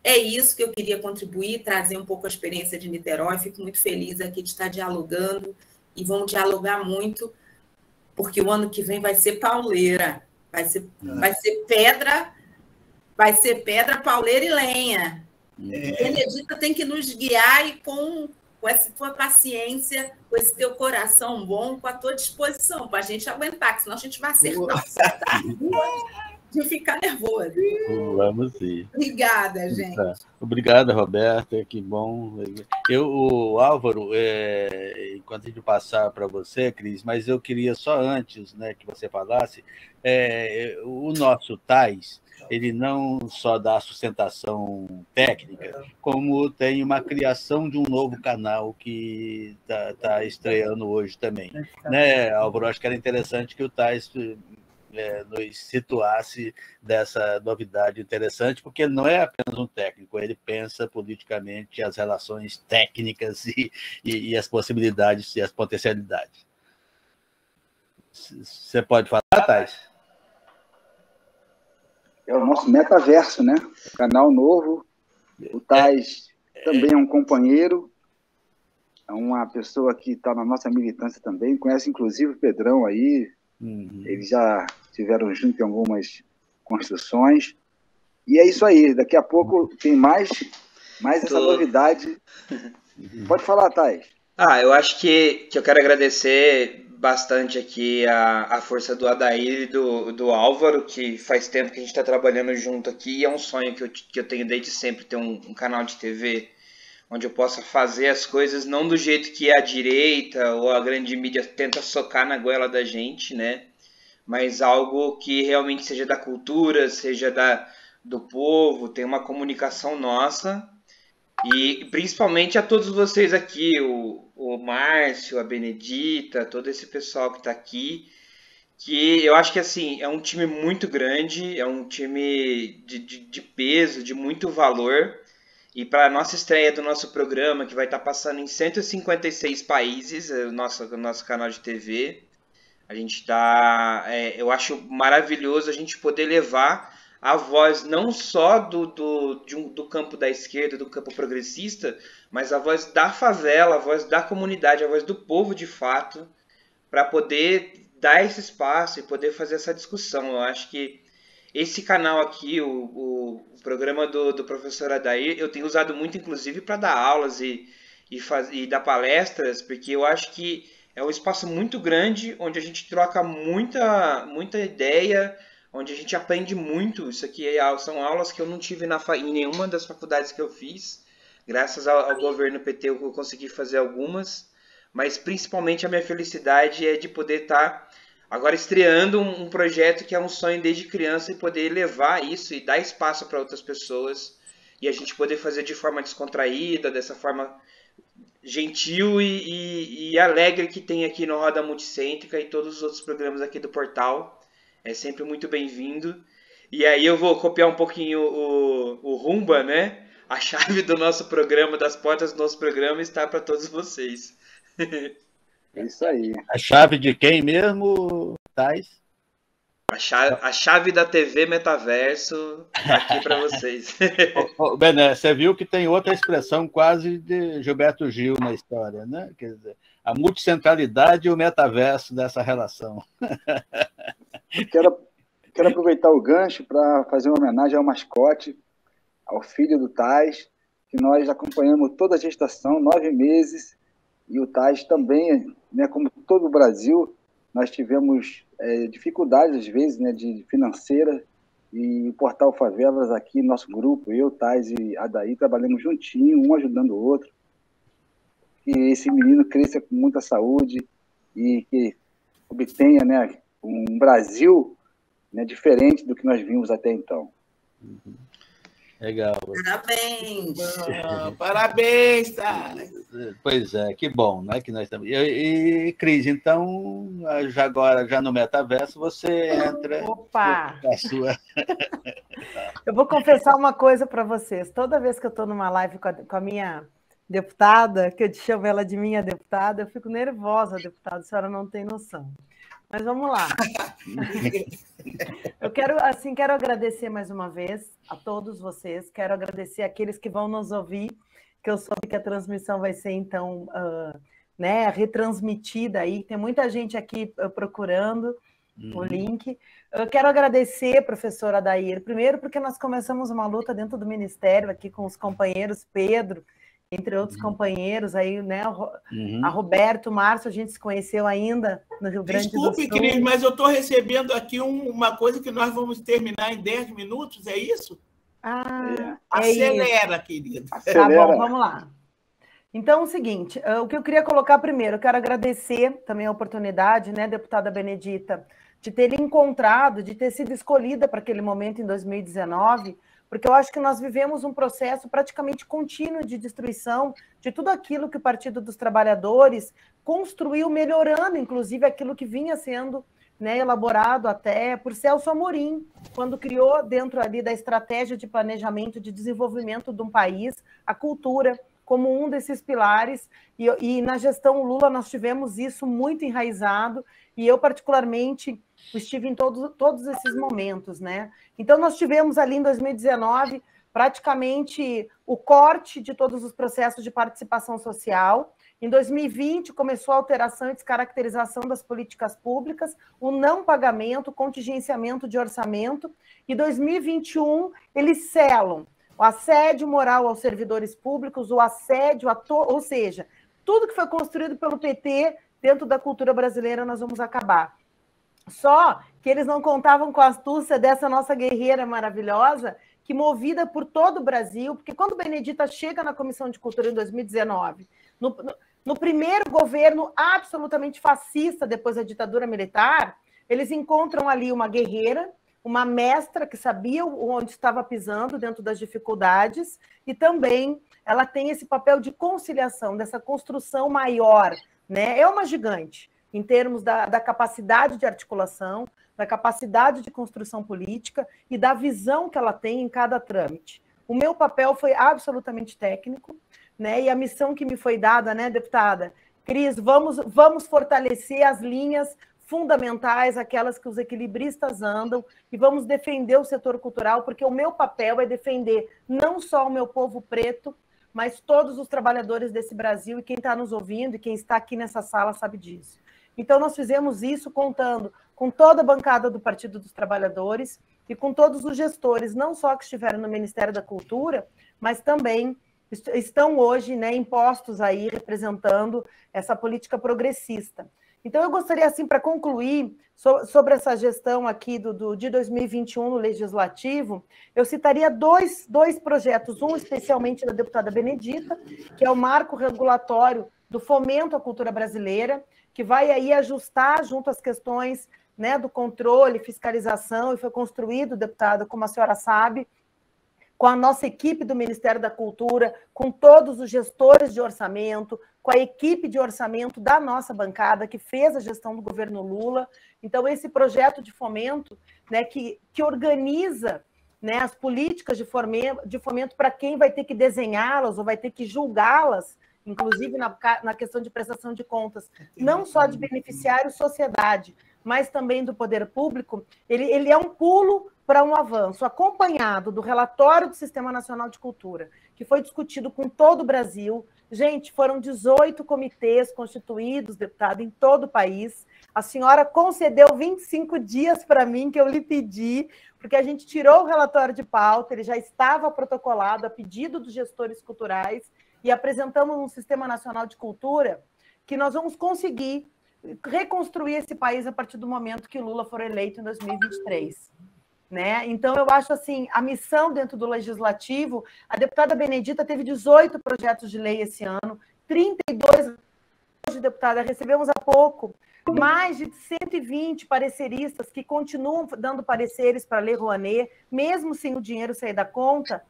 É isso que eu queria contribuir, trazer um pouco a experiência de Niterói. Fico muito feliz aqui de estar dialogando e vamos dialogar muito, porque o ano que vem vai ser pauleira, vai ser pedra, pauleira e lenha. Benedita tem que nos guiar e com essa tua paciência, com esse teu coração bom, com a tua disposição, para a gente aguentar, que senão a gente vai acertar de ficar nervoso. Vamos ir. Obrigada, gente. Obrigada, Roberta, que bom. O Álvaro, enquanto a gente passar para você, Cris, mas eu queria só antes, né, que você falasse, o nosso TAIS, ele não só dá sustentação técnica, como tem uma criação de um novo canal que está estreando hoje também. Né, Álvaro? Acho que era interessante que o TAIS nos situasse dessa novidade interessante, porque ele não é apenas um técnico, ele pensa politicamente as relações técnicas e as possibilidades e as potencialidades. Você pode falar, Thais? É o nosso metaverso, né? Canal novo. O Thais também é um companheiro, é uma pessoa que está na nossa militância também, conhece inclusive o Pedrão aí. Eles já estiveram juntos em algumas construções. E é isso aí. Daqui a pouco tem mais essa novidade. Pode falar, Thais. Eu acho que eu quero agradecer bastante aqui a força do Adair e do Álvaro, que faz tempo que a gente está trabalhando junto aqui. E é um sonho que eu tenho desde sempre, ter um canal de TV onde eu possa fazer as coisas não do jeito que a direita ou a grande mídia tenta socar na goela da gente, né? Mas algo que realmente seja da cultura, seja do povo, tem uma comunicação nossa. E principalmente a todos vocês aqui, o Márcio, a Benedita, todo esse pessoal que está aqui, que eu acho que assim, é um time muito grande, é um time de peso, de muito valor. E para a nossa estreia do nosso programa, que vai estar passando em 156 países, o nosso canal de TV, a gente está... eu acho maravilhoso a gente poder levar a voz não só do campo da esquerda, do campo progressista, mas a voz da favela, a voz da comunidade, a voz do povo de fato, para poder dar esse espaço e poder fazer essa discussão. Eu acho que esse canal aqui, o programa do professor Adair, eu tenho usado muito, inclusive, para dar aulas e dar palestras, porque eu acho que é um espaço muito grande, onde a gente troca muita ideia, onde a gente aprende muito. Isso aqui são aulas que eu não tive em nenhuma das faculdades que eu fiz. Graças ao governo PT eu consegui fazer algumas, mas principalmente a minha felicidade é de poder estar agora estreando um projeto que é um sonho desde criança e poder levar isso e dar espaço para outras pessoas e a gente poder fazer de forma descontraída, dessa forma gentil e alegre que tem aqui no Roda Multicêntrica e todos os outros programas aqui do portal. É sempre muito bem-vindo. E aí eu vou copiar um pouquinho o Rumba, né? A chave do nosso programa, das portas do nosso programa está para todos vocês. É isso aí. A chave de quem mesmo, Thais? A chave da TV Metaverso tá aqui para vocês. Bené, você viu que tem outra expressão quase de Gilberto Gil na história, né? Quer dizer, a multicentralidade e o metaverso dessa relação. Quero aproveitar o gancho para fazer uma homenagem ao mascote, ao filho do Thais, que nós acompanhamos toda a gestação, 9 meses, e o Thais também, né, como todo o Brasil, nós tivemos dificuldades, às vezes, né, de financeira, e o Portal Favelas aqui, nosso grupo, eu, Thais e Adair, trabalhamos juntinho, um ajudando o outro, que esse menino cresça com muita saúde e que obtenha, né, um Brasil, né, diferente do que nós vimos até então. Legal. Parabéns! Parabéns, Thais! Pois é, que bom, né? Que nós estamos... E Cris, então, já no metaverso, você entra... Opa! A sua... Eu vou confessar uma coisa para vocês. Toda vez que eu estou numa live com a minha deputada, que eu te chamo ela de minha deputada, eu fico nervosa, deputada, a senhora não tem noção. Mas vamos lá. Eu quero agradecer mais uma vez a todos vocês, quero agradecer àqueles que vão nos ouvir, que eu soube que a transmissão vai ser, então, retransmitida aí. Tem muita gente aqui procurando o link. Eu quero agradecer, professora Adair, primeiro porque nós começamos uma luta dentro do Ministério, aqui com os companheiros Pedro, entre outros companheiros, aí, né? A Roberto, Márcio, a gente se conheceu ainda no Rio Grande do Sul. Desculpe, Cris, mas eu estou recebendo aqui uma coisa que nós vamos terminar em 10 minutos, é isso? Acelera, querida. Acelera. Tá bom, vamos lá. Então, é o seguinte, o que eu queria colocar primeiro, eu quero agradecer também a oportunidade, né, deputada Benedita, de ter encontrado, de ter sido escolhida para aquele momento em 2019, porque eu acho que nós vivemos um processo praticamente contínuo de destruição de tudo aquilo que o Partido dos Trabalhadores construiu, melhorando, inclusive, aquilo que vinha sendo, né, elaborado até por Celso Amorim, quando criou dentro ali da estratégia de planejamento de desenvolvimento de um país, a cultura como um desses pilares, e na gestão Lula nós tivemos isso muito enraizado, e eu particularmente estive em todos esses momentos, né? Então nós tivemos ali em 2019 praticamente o corte de todos os processos de participação social. Em 2020 começou a alteração e descaracterização das políticas públicas, o não pagamento, o contingenciamento de orçamento, e 2021 eles selam o assédio moral aos servidores públicos, o assédio, ou seja, tudo que foi construído pelo PT dentro da cultura brasileira nós vamos acabar. Só que eles não contavam com a astúcia dessa nossa guerreira maravilhosa, que movida por todo o Brasil, porque quando Benedita chega na Comissão de Cultura em 2019, no primeiro governo absolutamente fascista depois da ditadura militar, eles encontram ali uma guerreira, uma mestra que sabia onde estava pisando dentro das dificuldades, e também ela tem esse papel de conciliação, dessa construção maior, né? É uma gigante, em termos da capacidade de articulação, da capacidade de construção política e da visão que ela tem em cada trâmite. O meu papel foi absolutamente técnico, né? E a missão que me foi dada, né, deputada? Cris, vamos fortalecer as linhas fundamentais, aquelas que os equilibristas andam, e vamos defender o setor cultural, porque o meu papel é defender não só o meu povo preto, mas todos os trabalhadores desse Brasil, e quem está nos ouvindo, e quem está aqui nessa sala sabe disso. Então, nós fizemos isso contando com toda a bancada do Partido dos Trabalhadores e com todos os gestores, não só que estiveram no Ministério da Cultura, mas também estão hoje, né, impostos aí, representando essa política progressista. Então, eu gostaria, assim, para concluir, sobre essa gestão aqui de 2021 no Legislativo, eu citaria dois projetos, um especialmente da deputada Benedita, que é o marco regulatório do fomento à cultura brasileira, que vai aí ajustar junto às questões, né, do controle, fiscalização, e foi construído, deputada, como a senhora sabe, com a nossa equipe do Ministério da Cultura, com todos os gestores de orçamento, com a equipe de orçamento da nossa bancada, que fez a gestão do governo Lula. Então, esse projeto de fomento, né, que organiza, né, as políticas de fomento para quem vai ter que desenhá-las ou vai ter que julgá-las, inclusive na questão de prestação de contas, não só de beneficiário sociedade, mas também do poder público, ele é um pulo para um avanço, acompanhado do relatório do Sistema Nacional de Cultura, que foi discutido com todo o Brasil. Gente, foram 18 comitês constituídos, deputado, em todo o país. A senhora concedeu 25 dias para mim, que eu lhe pedi, porque a gente tirou o relatório de pauta, ele já estava protocolado a pedido dos gestores culturais, e apresentamos um Sistema Nacional de Cultura que nós vamos conseguir reconstruir esse país a partir do momento que Lula for eleito em 2023. Né? Então, eu acho assim, a missão dentro do Legislativo, a deputada Benedita teve 18 projetos de lei esse ano, 32 hoje, deputada, recebemos há pouco, mais de 120 pareceristas que continuam dando pareceres para a Lei Rouanet, mesmo sem o dinheiro sair da conta,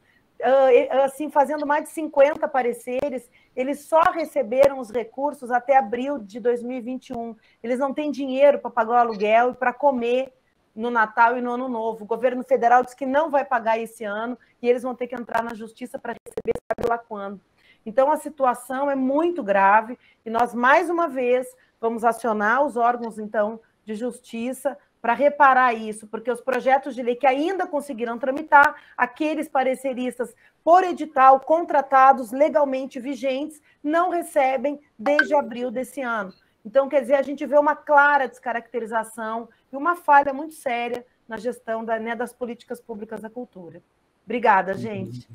assim, fazendo mais de 50 pareceres, eles só receberam os recursos até abril de 2021. Eles não têm dinheiro para pagar o aluguel e para comer no Natal e no Ano Novo. O governo federal diz que não vai pagar esse ano e eles vão ter que entrar na justiça para receber, sabe lá quando. Então, a situação é muito grave e nós, mais uma vez, vamos acionar os órgãos, então, de justiça para reparar isso, porque os projetos de lei que ainda conseguiram tramitar, aqueles pareceristas por edital, contratados, legalmente vigentes, não recebem desde abril desse ano. Então, quer dizer, a gente vê uma clara descaracterização e uma falha muito séria na gestão das políticas públicas da cultura. Obrigada, gente.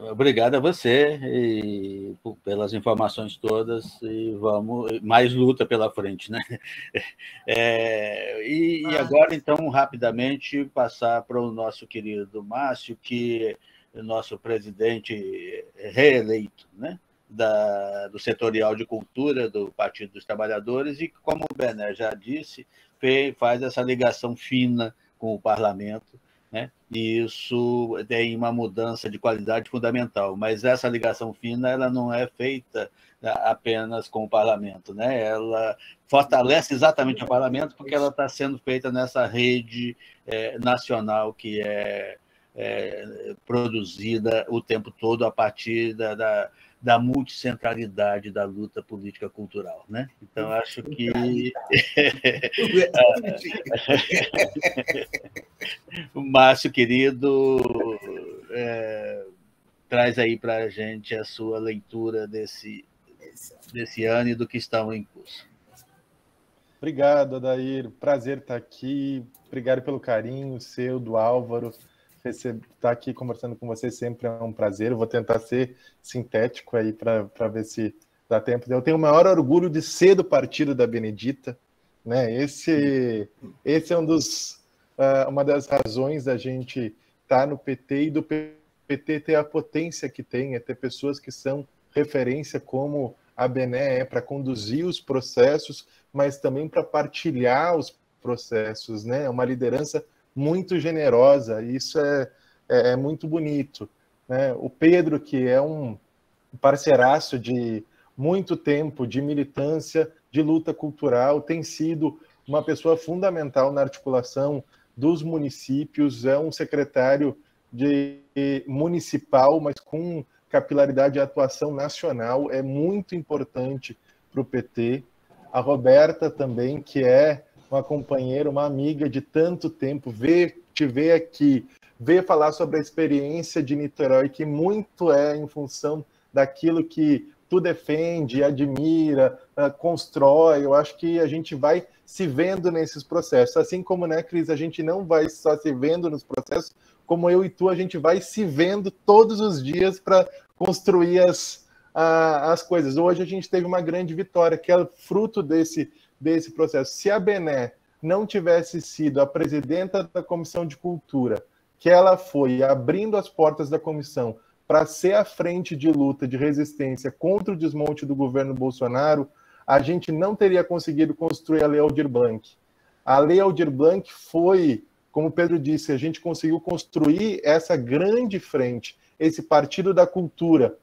Obrigado a você pelas informações todas, e vamos, mais luta pela frente, né? E agora, então, rapidamente, passar para o nosso querido Márcio, que é nosso presidente reeleito, né? Do Setorial de Cultura do Partido dos Trabalhadores, e, como o Bené já disse, faz essa ligação fina com o parlamento, né? E isso tem uma mudança de qualidade fundamental, mas essa ligação fina ela não é feita apenas com o parlamento, né? Ela fortalece exatamente o parlamento porque ela está sendo feita nessa rede nacional que é produzida o tempo todo a partir da multicentralidade da luta política cultural, né? Então, acho que o Márcio, querido, traz aí para a gente a sua leitura desse ano e do que está em curso. Obrigado, Adair. Prazer estar aqui. Obrigado pelo carinho seu, do Álvaro. Estar aqui conversando com você sempre é um prazer. Eu vou tentar ser sintético aí para ver se dá tempo. Eu tenho o maior orgulho de ser do partido da Benedita, né? Esse é uma das razões da gente estar no PT e do PT ter a potência que tem, é ter pessoas que são referência como a Bené para conduzir os processos, mas também para partilhar os processos, né? É uma liderança muito generosa, e isso é muito bonito, né? O Pedro, que é um parceiraço de muito tempo, de militância, de luta cultural, tem sido uma pessoa fundamental na articulação dos municípios, é um secretário municipal, mas com capilaridade e atuação nacional, é muito importante para o PT. A Roberta também, que é uma companheira, uma amiga de tanto tempo, te ver aqui, ver falar sobre a experiência de Niterói, que muito é em função daquilo que tu defende, admira, constrói. Eu acho que a gente vai se vendo nesses processos. Assim como, né, Cris, a gente não vai só se vendo nos processos, como eu e tu, a gente vai se vendo todos os dias para construir as coisas. Hoje a gente teve uma grande vitória, que é fruto desse processo. Se a Bené não tivesse sido a presidenta da Comissão de Cultura, que ela foi abrindo as portas da comissão para ser a frente de luta, de resistência contra o desmonte do governo Bolsonaro, a gente não teria conseguido construir a Lei Aldir Blanc. A Lei Aldir Blanc foi, como o Pedro disse, a gente conseguiu construir essa grande frente, esse partido da cultura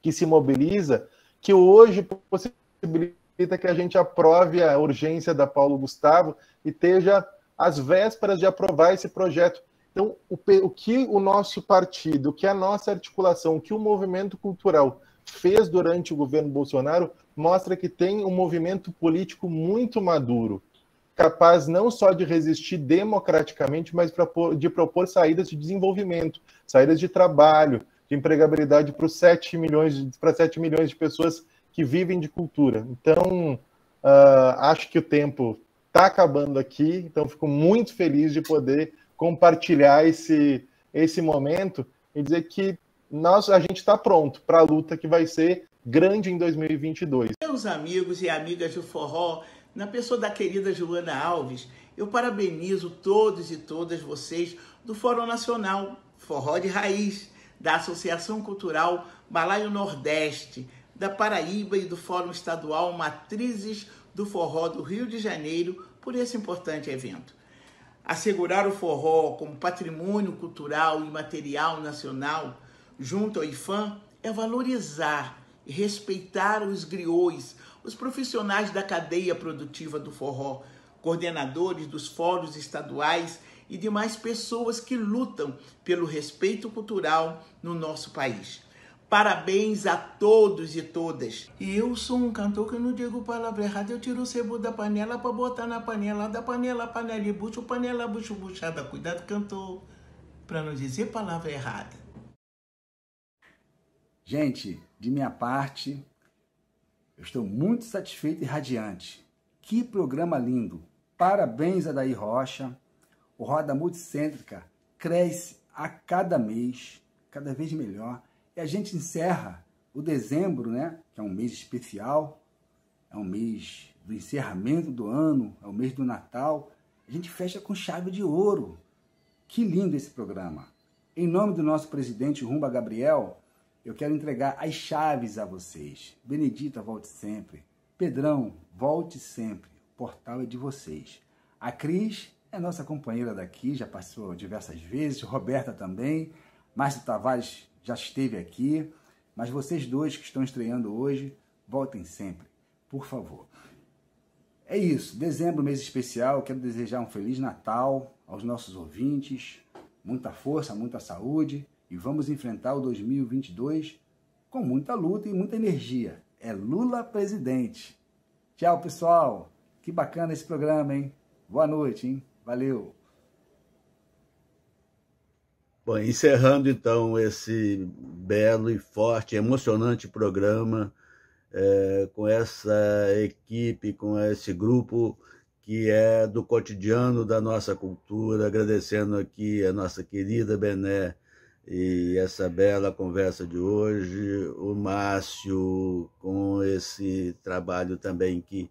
que se mobiliza, que hoje possibilita que a gente aprove a urgência da Paulo Gustavo e esteja às vésperas de aprovar esse projeto. Então, o que o nosso partido, o que a nossa articulação, o que o movimento cultural fez durante o governo Bolsonaro, mostra que tem um movimento político muito maduro, capaz não só de resistir democraticamente, mas de propor saídas de desenvolvimento, saídas de trabalho, de empregabilidade para 7 milhões de pessoas que vivem de cultura. Então, acho que o tempo está acabando aqui, então fico muito feliz de poder compartilhar esse momento e dizer que a gente está pronto para a luta que vai ser grande em 2022. Meus amigos e amigas do forró, na pessoa da querida Joana Alves, eu parabenizo todos e todas vocês do Fórum Nacional Forró de Raiz, da Associação Cultural Balaio Nordeste, da Paraíba e do Fórum Estadual Matrizes do Forró do Rio de Janeiro por esse importante evento. Assegurar o forró como patrimônio cultural e material nacional junto ao IFAM é valorizar e respeitar os griots, os profissionais da cadeia produtiva do forró, coordenadores dos fóruns estaduais e demais pessoas que lutam pelo respeito cultural no nosso país. Parabéns a todos e todas. E eu sou um cantor que não digo palavra errada. Eu tiro o sebo da panela pra botar na panela. Da panela, panela e bucho, panela, bucho, buchada. Cuidado, cantor, pra não dizer palavra errada. Gente, de minha parte, eu estou muito satisfeito e radiante. Que programa lindo. Parabéns, Adair Rocha. O Roda Multicêntrica cresce a cada mês, cada vez melhor. E a gente encerra o dezembro, né, que é um mês especial, é um mês do encerramento do ano, é o mês do Natal. A gente fecha com chave de ouro. Que lindo esse programa. Em nome do nosso presidente Rumba Gabriel, eu quero entregar as chaves a vocês. Benedita, volte sempre. Pedrão, volte sempre. O portal é de vocês. A Cris é nossa companheira daqui, já passou diversas vezes. Roberta também. Márcio Tavares já esteve aqui. Mas vocês dois que estão estreando hoje, voltem sempre, por favor. É isso. Dezembro, mês especial. Eu quero desejar um Feliz Natal aos nossos ouvintes. Muita força, muita saúde. E vamos enfrentar o 2022 com muita luta e muita energia. É Lula presidente. Tchau, pessoal. Que bacana esse programa, hein? Boa noite, hein? Valeu. Bom, encerrando então esse belo e forte, emocionante programa com essa equipe, com esse grupo que é do cotidiano da nossa cultura, agradecendo aqui a nossa querida Bené e essa bela conversa de hoje, o Márcio com esse trabalho também que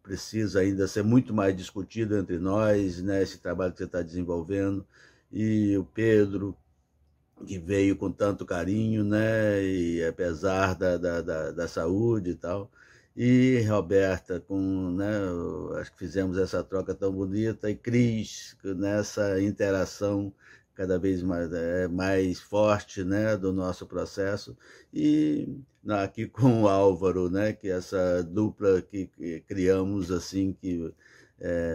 precisa ainda ser muito mais discutido entre nós, né, esse trabalho que você está desenvolvendo, e o Pedro, que veio com tanto carinho, né, e apesar da saúde e tal, e Roberta, né, acho que fizemos essa troca tão bonita, e Cris, nessa interação cada vez mais forte, né, do nosso processo, e aqui com o Álvaro, né, que essa dupla que criamos, assim, que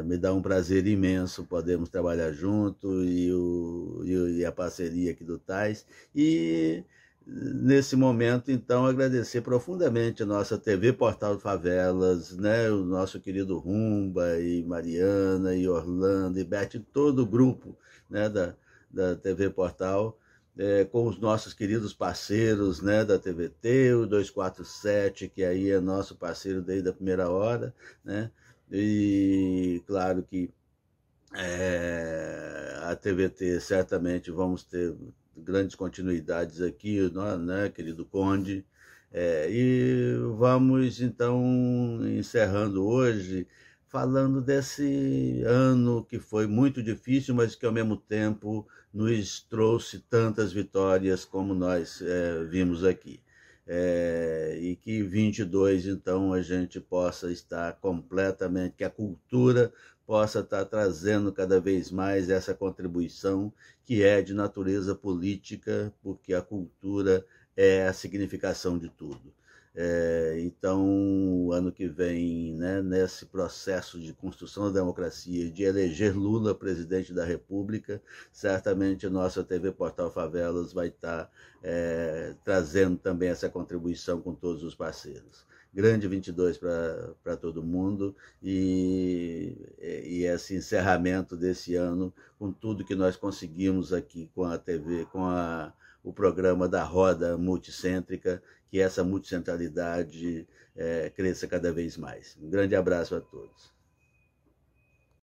me dá um prazer imenso podermos trabalhar junto, e a parceria aqui do Tais, e nesse momento, então, agradecer profundamente a nossa TV Portal Favelas, né, o nosso querido Rumba, e Mariana, e Orlando, e Beth, todo o grupo, né, da TV Portal, com os nossos queridos parceiros, né, da TVT, o 247, que aí é nosso parceiro desde a primeira hora, né, e claro que a TVT certamente vamos ter grandes continuidades aqui, né, querido Conde, e vamos então encerrando hoje falando desse ano que foi muito difícil, mas que ao mesmo tempo nos trouxe tantas vitórias como nós vimos aqui. E que 22, então, a gente possa estar completamente, que a cultura possa estar trazendo cada vez mais essa contribuição que é de natureza política, porque a cultura é a significação de tudo. Então, ano que vem, né, nesse processo de construção da democracia, de eleger Lula presidente da República, certamente a nossa TV Portal Favelas vai estar trazendo também essa contribuição com todos os parceiros. Grande 22 para todo mundo, e esse encerramento desse ano com tudo que nós conseguimos aqui com a TV, com o programa da Roda Multicêntrica, que essa multicentralidade cresça cada vez mais. Um grande abraço a todos.